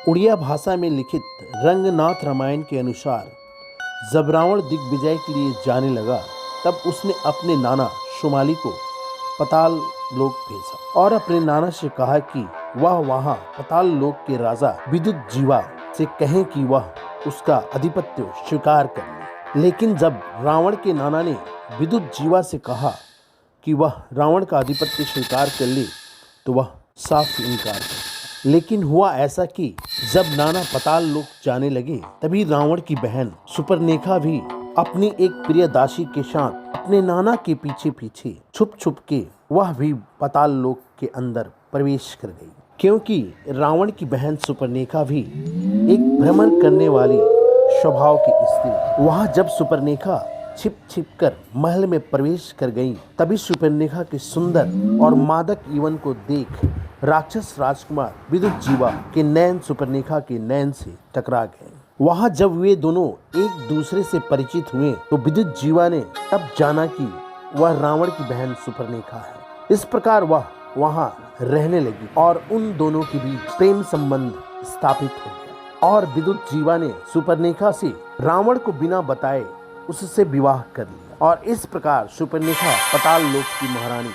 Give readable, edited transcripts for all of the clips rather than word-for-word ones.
उड़िया भाषा में लिखित रंगनाथ रामायण के अनुसार जब रावण दिग्विजय के लिए जाने लगा तब उसने अपने नाना शुमाली को पाताल लोक भेजा और अपने नाना से कहा कि वह वहां पाताल लोक के राजा विद्युत जीवा से कहें कि वह उसका आधिपत्य स्वीकार कर ले। लेकिन जब रावण के नाना ने विद्युत जीवा से कहा कि वह रावण का आधिपत्य स्वीकार कर ले तो वह साफ इनकार कर। लेकिन हुआ ऐसा कि जब नाना पाताल लोक जाने लगे तभी रावण की बहन सुपर्णरेखा भी अपनी एक प्रिय दासी के साथ अपने नाना के पीछे पीछे छुप छुप के वह भी पाताल लोक के अंदर प्रवेश कर गई, क्योंकि रावण की बहन सुपर्णरेखा भी एक भ्रमण करने वाली स्वभाव की स्त्री। वहां जब सुपर्णरेखा छिप छिप कर महल में प्रवेश कर गई तभी सुपर्णरेखा के सुंदर और मादक यौवन को देख राक्षस राजकुमार विद्युत जीवा के नैन सुपर्णरेखा के नैन से टकरा गए। वहां जब वे दोनों एक दूसरे से परिचित हुए तो विद्युत जीवा ने तब जाना कि वह रावण की बहन सुपर्णरेखा है। इस प्रकार वह वहां रहने लगी और उन दोनों के बीच प्रेम संबंध स्थापित हो गया और विद्युत जीवा ने सुपर्णरेखा से रावण को बिना बताए उससे विवाह कर लिया और इस प्रकार सुपर्णरेखा पाताल लोक की महारानी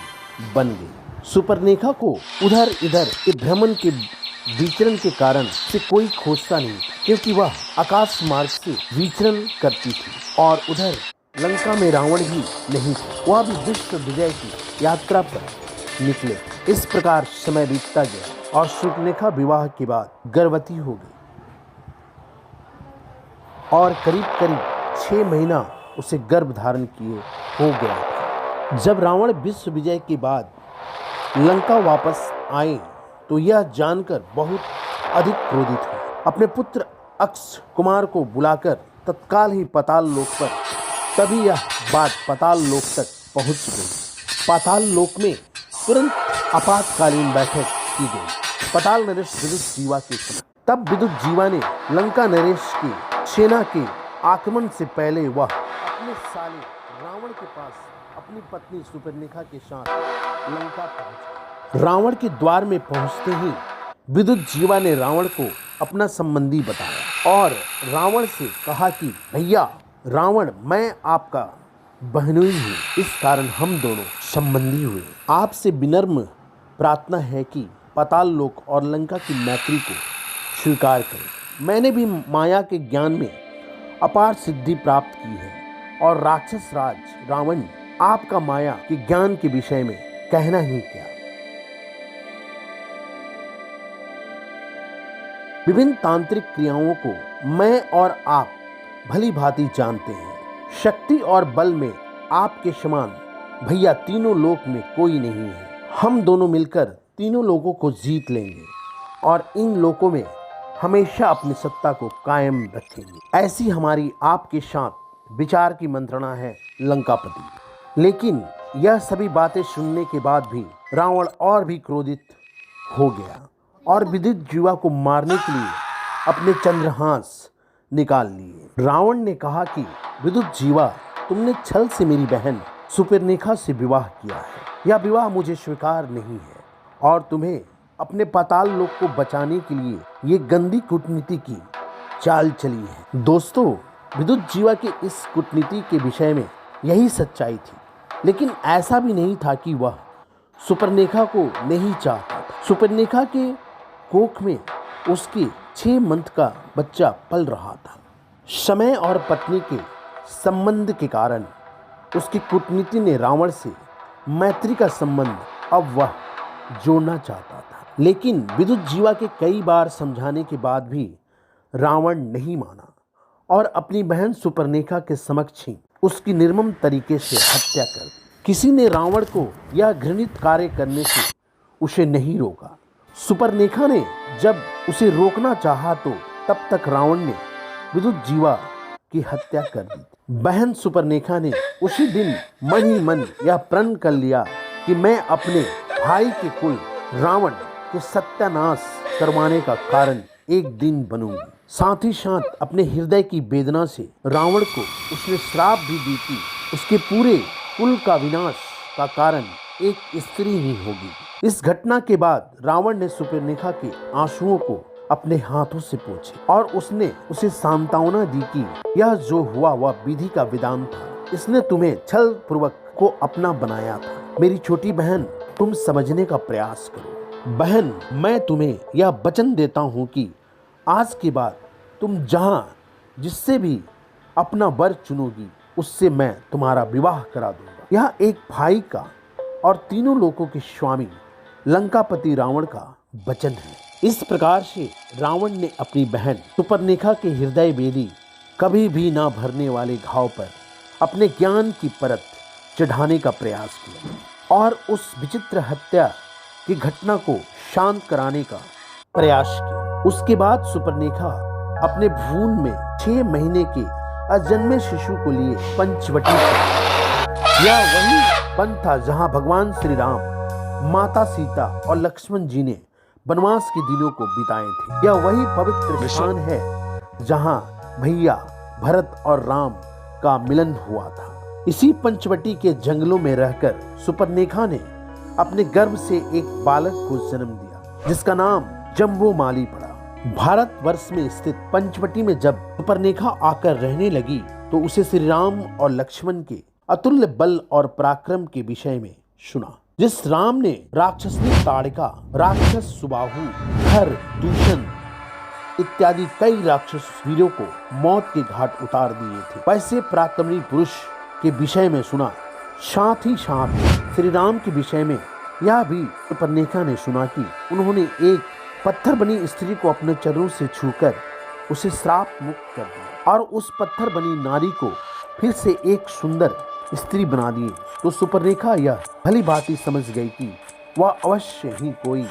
बन गई। सुपर्णरेखा को उधर इधर के भ्रमण के विचरण के कारण से कोई खोजता नहीं, क्योंकि वह आकाश मार्ग से विचरण करती थी और उधर लंका में रावण भी नहीं था। वह भी विश्व विजय की यात्रा पर निकले। इस प्रकार समय बीतता गया और सुपर्णरेखा विवाह के बाद गर्भवती हो गई और करीब करीब 6 महीना उसे गर्भ धारण किए हो गया। जब रावण विश्व विजय के बाद लंका वापस आए तो यह जानकर बहुत अधिक क्रोधित हुए। अपने पुत्र अक्ष कुमार को बुलाकर तत्काल ही पाताल लोक पर तभी यह बात पाताल लोक तक पहुंच गई। पाताल लोक में तुरंत आपातकालीन बैठक की गई पाताल नरेश विद्युत जीवा के समय। तब विद्युत जीवा ने लंका नरेश की सेना के आक्रमण से पहले वह अपने साले रावण के पास अपनी पत्नी सुपर्णरेखा के साथ लंका पहुंचा। रावण के द्वार में पहुंचते ही विद्युत जीवा ने रावण को अपना संबंधी बताया और रावण से कहा कि भैया रावण, मैं आपका बहनोई हूँ, इस कारण हम दोनों संबंधी हुए। आपसे विनम्र प्रार्थना है कि पाताल लोक और लंका की मैत्री को स्वीकार करें। मैंने भी माया के ज्ञान में अपार सिद्धि प्राप्त की है और राक्षस राज रावण, आपका माया के ज्ञान के विषय में कहना ही क्या। विभिन्न तांत्रिक क्रियाओं को मैं और आप भली भांति जानते हैं। शक्ति और बल में आपके समान भैया तीनों लोक में कोई नहीं है। हम दोनों मिलकर तीनों लोगों को जीत लेंगे और इन लोकों में हमेशा अपनी सत्ता को कायम रखेंगे। ऐसी हमारी आपके साथ विचार की मंत्रणा है लंकापति। लेकिन यह सभी बातें सुनने के बाद भी रावण और भी क्रोधित हो गया और विद्युत जीवा को मारने के लिए अपने चंद्रहास निकाल लिए। रावण ने कहा कि विद्युत जीवा, तुमने छल से मेरी बहन सुपर्णरेखा से विवाह किया है। यह विवाह मुझे स्वीकार नहीं है और तुम्हें अपने पाताल लोक को बचाने के लिए ये गंदी कूटनीति की चाल चली है। दोस्तों, विद्युत जीवा के इस कूटनीति के विषय में यही सच्चाई थी, लेकिन ऐसा भी नहीं था कि वह सुपर्णरेखा को नहीं चाहता था। सुपर्णरेखा के कोख में उसके 6 मंथ का बच्चा पल रहा था। समय और पत्नी के संबंध के कारण उसकी कूटनीति ने रावण से मैत्री का संबंध अब वह जोड़ना चाहता था, लेकिन विद्युत जीवा के कई बार समझाने के बाद भी रावण नहीं माना और अपनी बहन सुपर्णरेखा के समक्ष ही उसकी निर्मम तरीके से हत्या कर दी। किसी ने रावण को यह घृणित कार्य करने से उसे नहीं रोका। सुपर्णरेखा ने जब उसे रोकना चाहा तो तब तक रावण ने विद्युत जीवा की हत्या कर दी। बहन सुपर्णरेखा ने उसी दिन मन ही मन यह प्रण कर लिया कि मैं अपने भाई के कुल रावण के सत्यानाश करवाने का कारण एक दिन बनूंगी। साथ ही साथ अपने हृदय की वेदना से रावण को उसने श्राप भी दी थी, उसके पूरे कुल का विनाश का कारण एक स्त्री ही होगी। इस घटना के बाद रावण ने सुपर्णरेखा के आंसुओं को अपने हाथों से पोंछे और उसने उसे सांत्वना दी कि यह जो हुआ वह विधि का विधान था। इसने तुम्हें छल पूर्वक को अपना बनाया था। मेरी छोटी बहन, तुम समझने का प्रयास करो। बहन, मैं तुम्हें यह वचन देता हूँ कि आज के बाद तुम जहाँ जिससे भी अपना वर चुनोगी उससे मैं तुम्हारा विवाह करा दूंगा। यह एक भाई का और तीनों लोकों के स्वामी लंकापति रावण का वचन है। इस प्रकार से रावण ने अपनी बहन सुपर्णरेखा के हृदय वेदी कभी भी ना भरने वाले घाव पर अपने ज्ञान की परत चढ़ाने का प्रयास किया और उस विचित्र हत्या की घटना को शांत कराने का प्रयास किया। उसके बाद सुपर्णरेखा अपने भ्रूण में 6 महीने के अजन्मे शिशु को लिए पंचवटी गई। यह वही वन था जहां भगवान श्री राम, माता सीता और लक्ष्मण जी ने वनवास के दिनों को बिताए थे। यह वही पवित्र स्थान है जहां भैया भरत और राम का मिलन हुआ था। इसी पंचवटी के जंगलों में रहकर सुपर्णरेखा ने अपने गर्भ से एक बालक को जन्म दिया जिसका नाम जम्बूमाली पड़ा। भारतवर्ष में स्थित पंचवटी में जब सुपर्णरेखा आकर रहने लगी तो उसे श्री राम और लक्ष्मण के अतुल्य बल और पराक्रम के विषय में सुना। जिस राम ने राक्षसनी ताड़का, राक्षस सुबाहु, खर, दूषण इत्यादि कई राक्षस वीरों को मौत के घाट उतार दिए थे, वैसे पराक्रमी पुरुष के विषय में सुना। साथ ही साथ श्री राम के विषय में यह भी सुपर्णरेखा ने सुना कि उन्होंने एक पत्थर बनी स्त्री को अपने चरणों से छूकर उसे श्राप मुक्त कर दिया और उस पत्थर बनी नारी को फिर से एक सुंदर स्त्री बना दिए। तो सुपर्णरेखा यह भली भांति समझ गई कि वह अवश्य ही कोई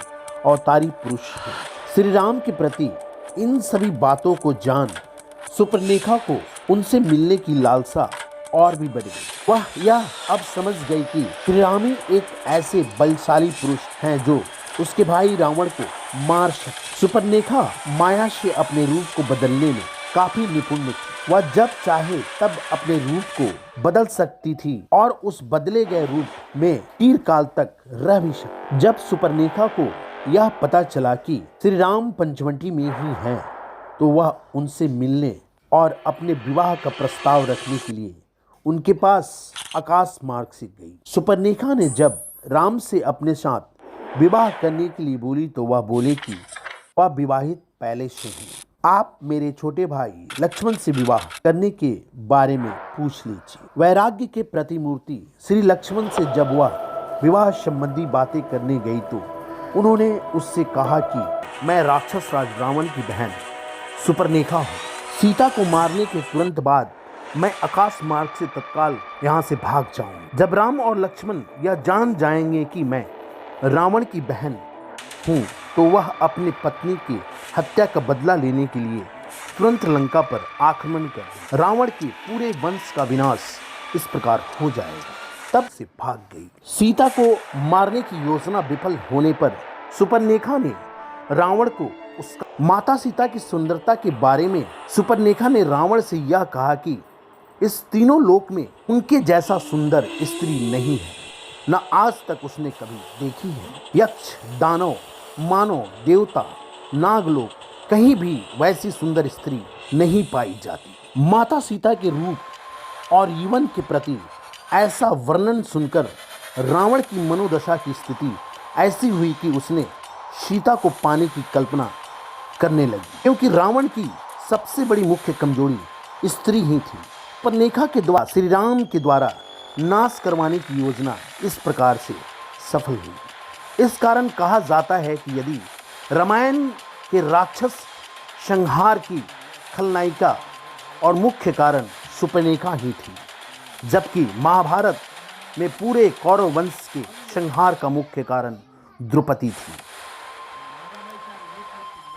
अवतारी पुरुष है। श्री राम के प्रति इन सभी बातों को जान सुपर्णरेखा को उनसे मिलने की लालसा और भी बढ़ गई। वह यह अब समझ गई कि श्री राम ही एक ऐसे बलशाली पुरुष हैं जो उसके भाई रावण को मार सकते। सुपर्णरेखा माया से अपने रूप को बदलने में काफी निपुण थी। वह जब चाहे तब अपने रूप को बदल सकती थी और उस बदले गए रूप में चिरकाल तक रह भी सकती। जब सुपर्णरेखा को यह पता चला कि श्री राम पंचवटी में ही हैं, तो वह उनसे मिलने और अपने विवाह का प्रस्ताव रखने के लिए उनके पास आकाश मार्ग से गई। सुपर्णरेखा ने जब राम से अपने साथ विवाह करने के लिए बोली तो वह बोले कि वह विवाहित पहले से है। आप मेरे छोटे भाई लक्ष्मण से विवाह करने के बारे में पूछ लीजिए। वैराग्य के प्रतिमूर्ति श्री लक्ष्मण से जब वह विवाह संबंधी बातें करने गई तो उन्होंने उससे कहा कि मैं राक्षस राज रावण की बहन सुपर्णरेखा हूँ। सीता को मारने के तुरंत बाद मैं आकाश मार्ग से तत्काल यहाँ से भाग जाऊंगा। जब राम और लक्ष्मण यह जान जाएंगे कि मैं रावण की बहन हूँ तो वह अपनी पत्नी की हत्या का बदला लेने के लिए तुरंत लंका पर आक्रमण कर रावण के पूरे वंश का विनाश इस प्रकार हो जाएगा। तब से भाग गई। सीता को मारने की योजना विफल होने पर सुपर्णरेखा ने रावण को उसका माता सीता की सुंदरता के बारे में सुपर्णरेखा ने रावण से यह कहा कि इस तीनों लोक में उनके जैसा सुंदर स्त्री नहीं है, न आज तक उसने कभी देखी है। यक्ष, दानव, मानव, देवता, नागलोक कहीं भी वैसी सुंदर स्त्री नहीं पाई जाती। माता सीता के रूप और यौवन के प्रति ऐसा वर्णन सुनकर रावण की मनोदशा की स्थिति ऐसी हुई कि उसने सीता को पाने की कल्पना करने लगी, क्योंकि रावण की सबसे बड़ी मुख्य कमजोरी स्त्री ही थी। सुपर्णरेखा के द्वारा श्री राम के द्वारा नाश करवाने की योजना इस प्रकार से सफल हुई। इस कारण कहा जाता है कि यदि रामायण के राक्षस संहार की खलनायिका और मुख्य कारण सुपर्णरेखा ही थी, जबकि महाभारत में पूरे कौरव वंश के संहार का मुख्य कारण द्रौपदी थी।